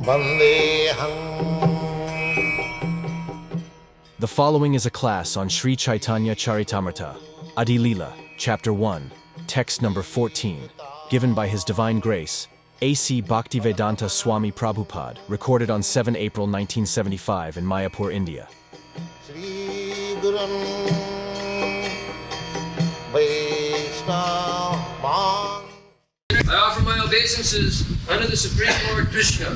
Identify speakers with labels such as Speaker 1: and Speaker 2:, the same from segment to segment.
Speaker 1: The following is a class on Sri Chaitanya Charitamrita, Adi Lila, Chapter 1, Text number 14, given by His Divine Grace, A.C. Bhaktivedanta Swami Prabhupada, recorded on 7 April 1975 in Mayapur, India.
Speaker 2: I offer my obeisances unto the Supreme Lord Krishna,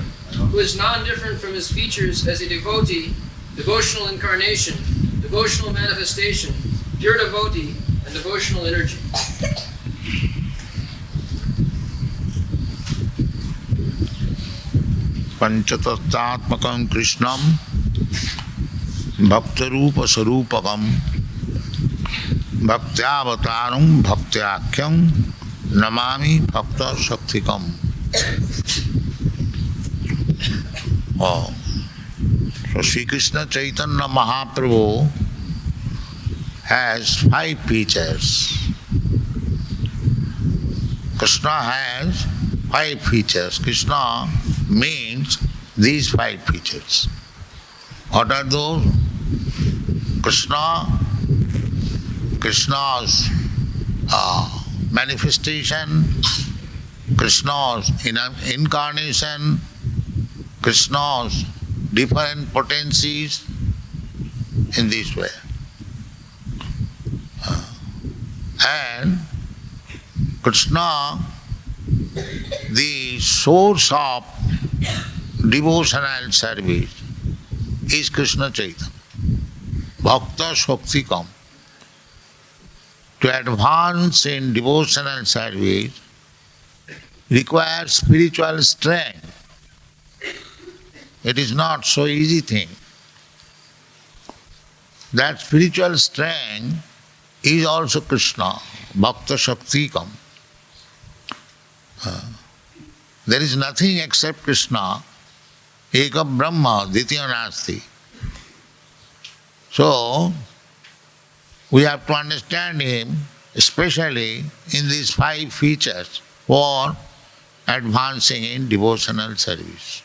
Speaker 2: who is non-different from his features as a devotee, devotional incarnation, devotional manifestation, pure devotee, and devotional energy.
Speaker 3: Panchatattvatmakam Krishnam Bhaktarupa Sarupakam Bhaktyavataram Bhaktyakhyam Namami Bhakta Shaktikam. Oh. So Sri Krishna Chaitanya Mahaprabhu has 5 features. Krishna has 5 features. Krishna means these 5 features. What are those? Krishna's manifestation, Krishna's incarnation, Krishna's different potencies, in this way. And Krishna, the source of devotional service, is Krishna Chaitanya. Bhakta Shaktikam. To advance in devotional service requires spiritual strength. It is not so easy thing. That spiritual strength is also Krishna, Bhakta Shaktikam. There is nothing except Krishna, Eka Brahma, Ditya Nasti. So, we have to understand him, especially in these 5 features for advancing in devotional service.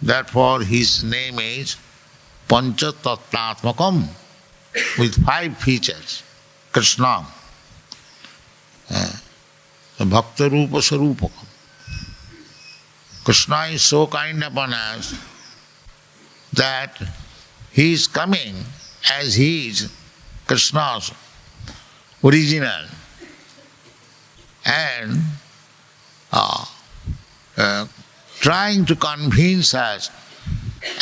Speaker 3: Therefore, his name is Panchatattvatmakam, with 5 features. Krishna, Bhaktarupa Sarupakam. Krishna is so kind upon us that he is coming as he is Krishna's original and trying to convince us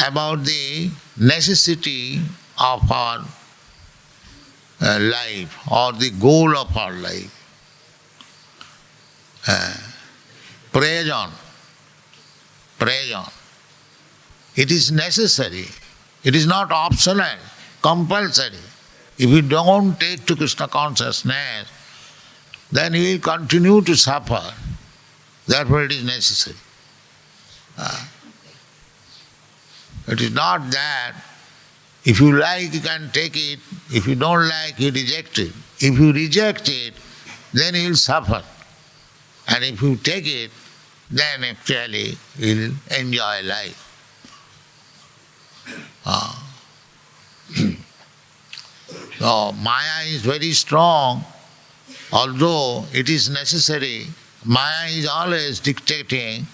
Speaker 3: about the necessity of our life or the goal of our life. Prayojan. It is necessary. It is not optional, compulsory. If you don't take to Krishna consciousness, then you will continue to suffer. Therefore it is necessary. It is not that if you like you can take it, if you don't like you reject it. If you reject it, then you will suffer. And if you take it, then actually you will enjoy life. So Maya is very strong, although it is necessary. Maya is always dictating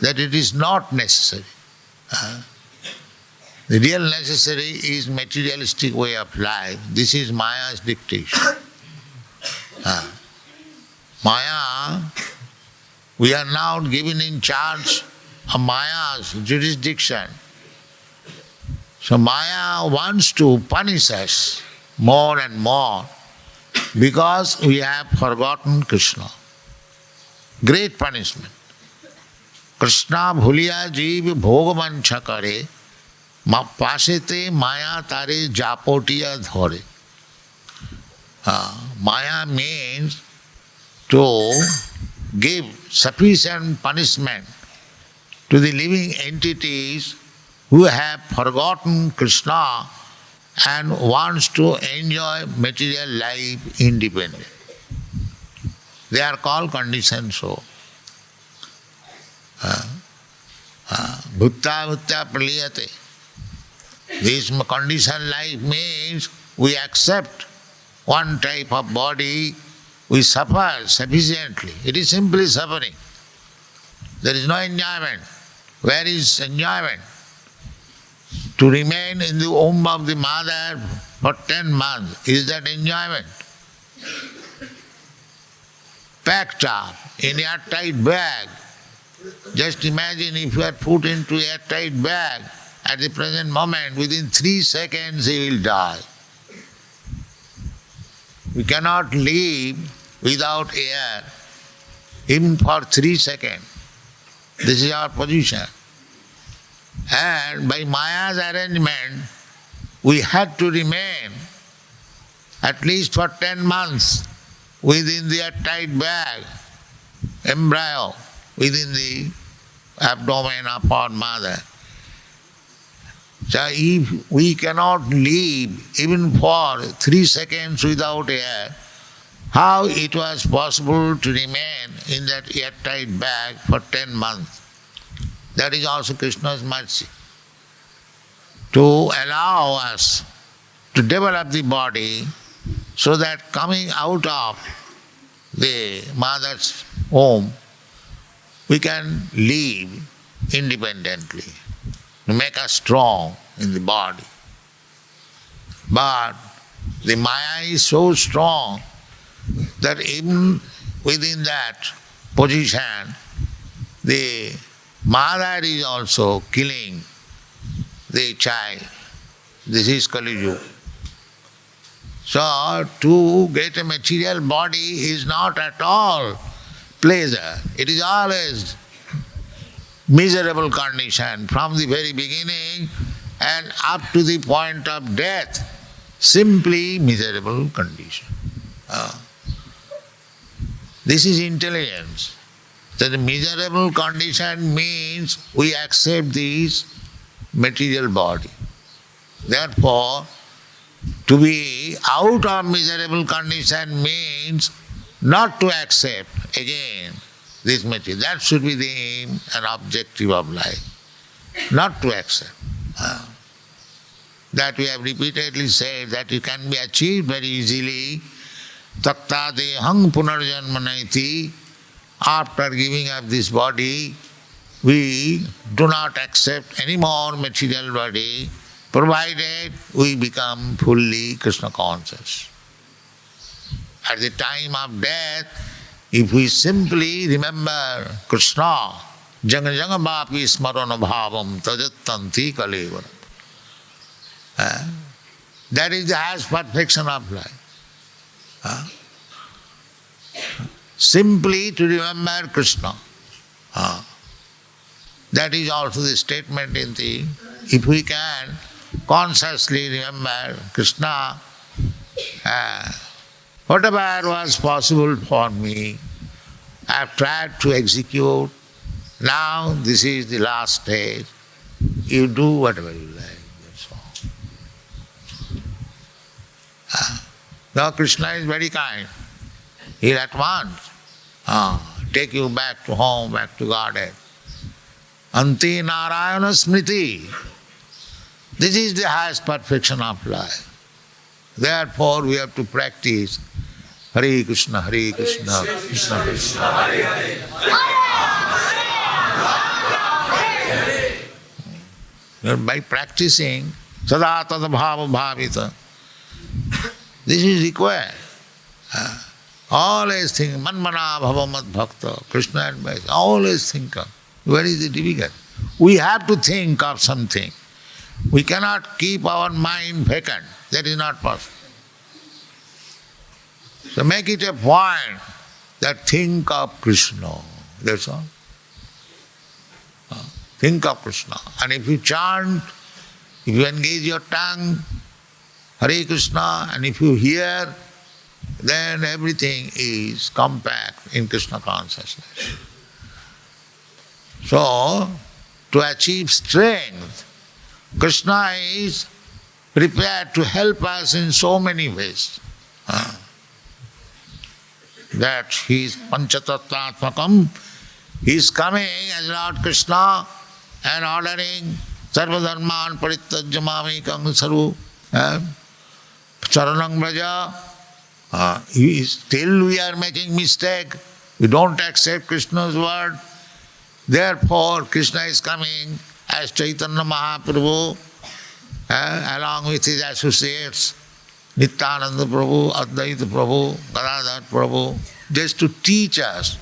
Speaker 3: that it is not necessary. The real necessary is materialistic way of life. This is Maya's dictation. Maya, we are now given in charge of Maya's jurisdiction. So Maya wants to punish us more and more because we have forgotten Krishna. Great punishment. Krishna bhuliya jeev bhogamancha kare pasete maya tare japotiya dhore. Maya means to give sufficient punishment to the living entities who have forgotten Krishna and wants to enjoy material life independently. They are called conditioned souls. Bhutta bhutta praliyate. This conditioned life means we accept one type of body, we suffer sufficiently. It is simply suffering. There is no enjoyment. Where is enjoyment? To remain in the womb of the mother for 10 months, is that enjoyment? Packed up in airtight bag. Just imagine if you are put into a airtight bag, at the present moment, within 3 seconds he will die. We cannot live without air even for 3 seconds. This is our position. And by Maya's arrangement, we had to remain at least for 10 months within the airtight bag, embryo, within the abdomen of our mother. So if we cannot live even for 3 seconds without air, how it was possible to remain in that airtight bag for 10 months? That is also Krishna's mercy. To allow us to develop the body so that coming out of the mother's womb, we can live independently, to make us strong in the body. But the Maya is so strong that even within that position, the mother is also killing the child. This is Kali Yuga. So, to get a material body is not at all pleasure. It is always miserable condition from the very beginning and up to the point of death. Simply miserable condition. This is intelligence. That the miserable condition means we accept this material body. Therefore, to be out of miserable condition means not to accept again this material. That should be the aim and objective of life. Not to accept. That we have repeatedly said that it can be achieved very easily. Takta dehang punarjanmanaiti. After giving up this body, we do not accept any more material body, provided we become fully Krishna conscious. At the time of death, if we simply remember Krishna, janga janga bhapi smarana bhavam tajattanti kalevara. That is the highest perfection of life. Simply to remember Krishna. That is also the statement in the, if we can consciously remember Krishna, whatever was possible for me, I have tried to execute. Now this is the last stage. You do whatever you like. That's all. Now Krishna is very kind. He'll at once take you back to home, back to Godhead. Anti Narayana Smriti. This is the highest perfection of life. Therefore we have to practice Hare Krishna, Hare Krishna, Krishna Krishna, Hare Hare. By practicing Sada Tada Bhava Bhavita, this is required. Always think, Manmana Bhava Mad Bhakta, Krishna advice, always think of. Where is the difficult? We have to think of something. We cannot keep our mind vacant. That is not possible. So make it a point that think of Krishna. That's all. Think of Krishna. And if you chant, if you engage your tongue, Hare Krishna, and if you hear, then everything is compact in Krishna consciousness. So, to achieve strength, Krishna is prepared to help us in so many ways. That he is Panchatattvatmakam He is coming as Lord Krishna and ordering Sarva Dharman Parityajya Mamekam Saru Charanam Braja. Still we are making mistake. We don't accept Krishna's word. Therefore, Krishna is coming as Chaitanya Mahaprabhu along with his associates, Nityananda Prabhu, Advaita Prabhu, Gadadhar Prabhu, just to teach us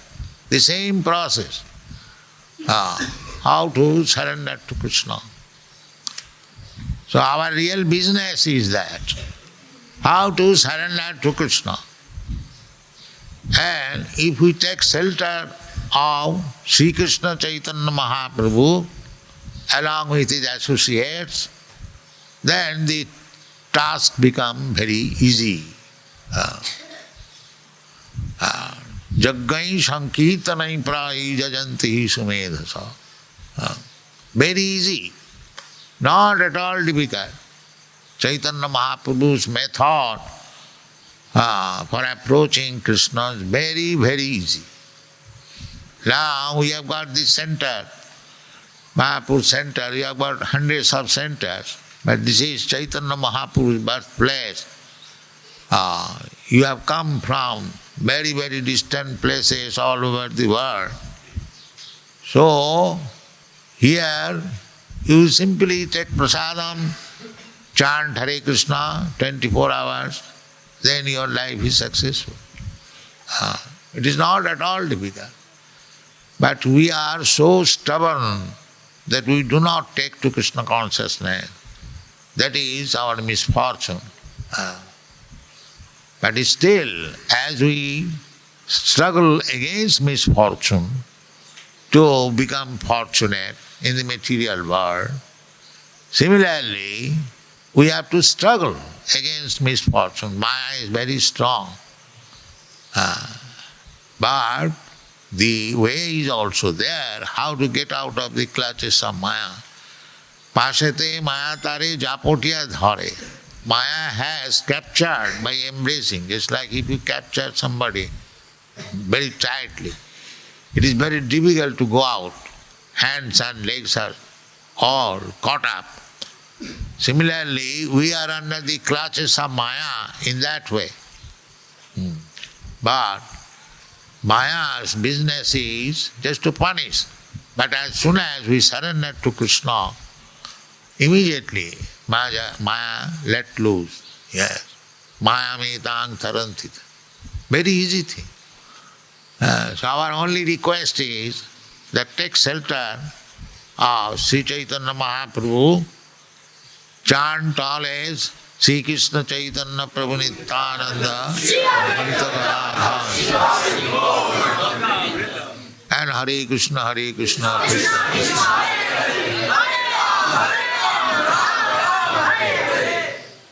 Speaker 3: the same process, how to surrender to Krishna. So our real business is that, how to surrender to Krishna. And if we take shelter of Sri Krishna Chaitanya Mahaprabhu along with his associates, then the task become very easy. Jaggai sankirtanai prahi jajanti sumedhasa. Very easy, not at all difficult. Chaitanya Mahaprabhu's method for approaching Krishna is very, very easy. Now we have got this center, Mayapur center, we have got hundreds of centers, but this is Chaitanya Mahaprabhu's birthplace. You have come from very, very distant places all over the world. So, here you simply take prasadam, chant Hare Krishna 24 hours, then your life is successful. It is not at all difficult. But we are so stubborn that we do not take to Krishna consciousness. That is our misfortune. But still, as we struggle against misfortune to become fortunate in the material world, similarly, we have to struggle against misfortune. Maya is very strong. But the way is also there, how to get out of the clutches of Maya. Pasate Maya tare japotia dhare. Maya has captured by embracing, just like if you capture somebody very tightly. It is very difficult to go out. Hands and legs are all caught up. Similarly, we are under the clutches of Maya in that way. But Maya's business is just to punish. But as soon as we surrender to Krishna, immediately Maya let loose. Yes. Maya metang tarantita. Very easy thing. So our only request is that take shelter of Sri Chaitanya Mahaprabhu, chant always Sri Krishna Chaitanya Prabhu Nityananda and Hare Krishna, Hare Krishna, Krishna Krishna.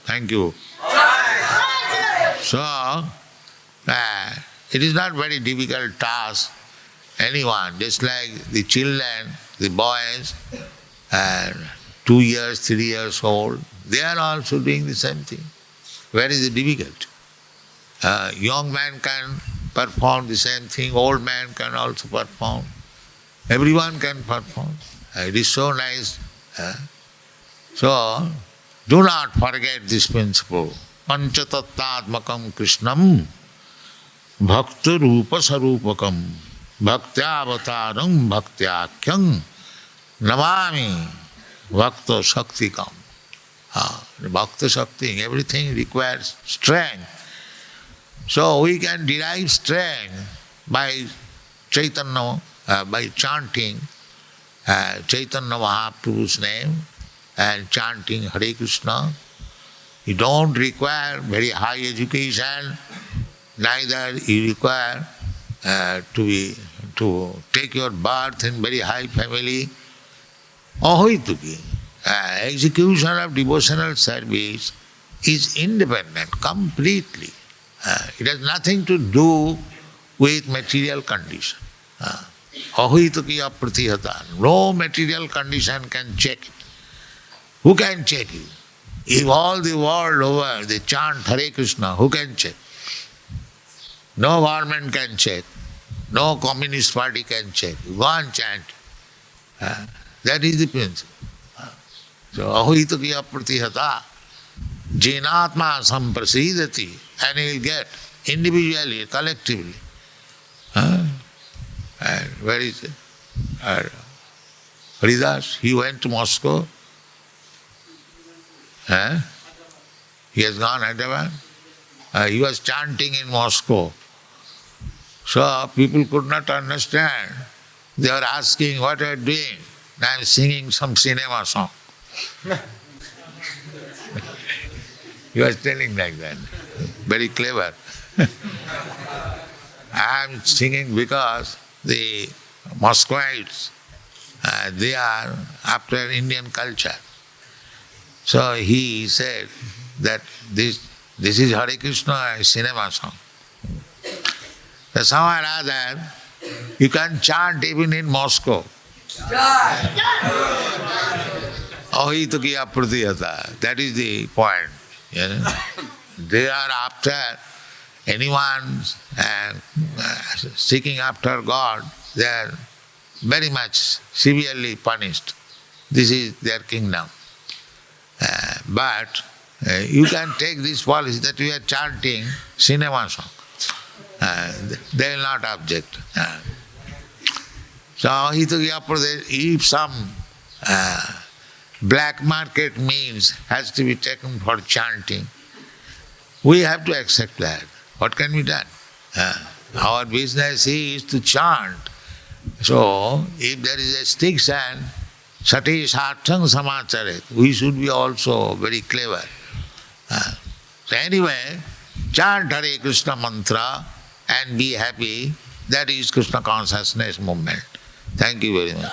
Speaker 3: Thank you. So, it is not very difficult task. Anyone, just like the children, the boys, 2 years, 3 years old, they are also doing the same thing. Where is the difficulty? Young man can perform the same thing, old man can also perform. Everyone can perform. It is so nice. So, do not forget this principle. Panchatattvatmakam Krishnam Bhakta Rupa Sarupakam Bhaktya-avataram Bhaktya-khyam Namami Bhakta Shaktikam. Bhakta Shakti, everything requires strength. So we can derive strength by Chaitanya, by chanting Chaitanya Mahaprabhu's name and chanting Hare Krishna. You don't require very high education, neither you require to take your birth in very high family. Ahoituki. Execution of devotional service is independent completely. It has nothing to do with material condition. Ahoituki apratihata. No material condition can check it. Who can check it? If all the world over they chant Hare Krishna, who can check? No government can check. No Communist Party can change. Go and chant. That is the principle. So, ahita kiya pratihata, jinatma samprasidati, and he will get individually, collectively. And where is it? Haridas, he went to Moscow. He has gone Hyderabad. He was chanting in Moscow. So people could not understand. They were asking, what are you doing? I am singing some cinema song. He was telling like that. Very clever. I am singing because the Muscovites, they are after Indian culture. So he said that this is Hare Krishna cinema song. So somehow or other, you can chant even in Moscow. Ahita kiya pratihata. That is the point. You know? They are after anyone seeking after God, they are very much severely punished. This is their kingdom. But you can take this policy that we are chanting cinema song. They will not object. So, if some black market means has to be taken for chanting, we have to accept that. What can be done? Our business is to chant. So, if there is a restriction, sati sarthang samacharet, we should be also very clever. So anyway, chant Hare Krishna mantra and be happy. That is Krishna consciousness movement. Thank you very much.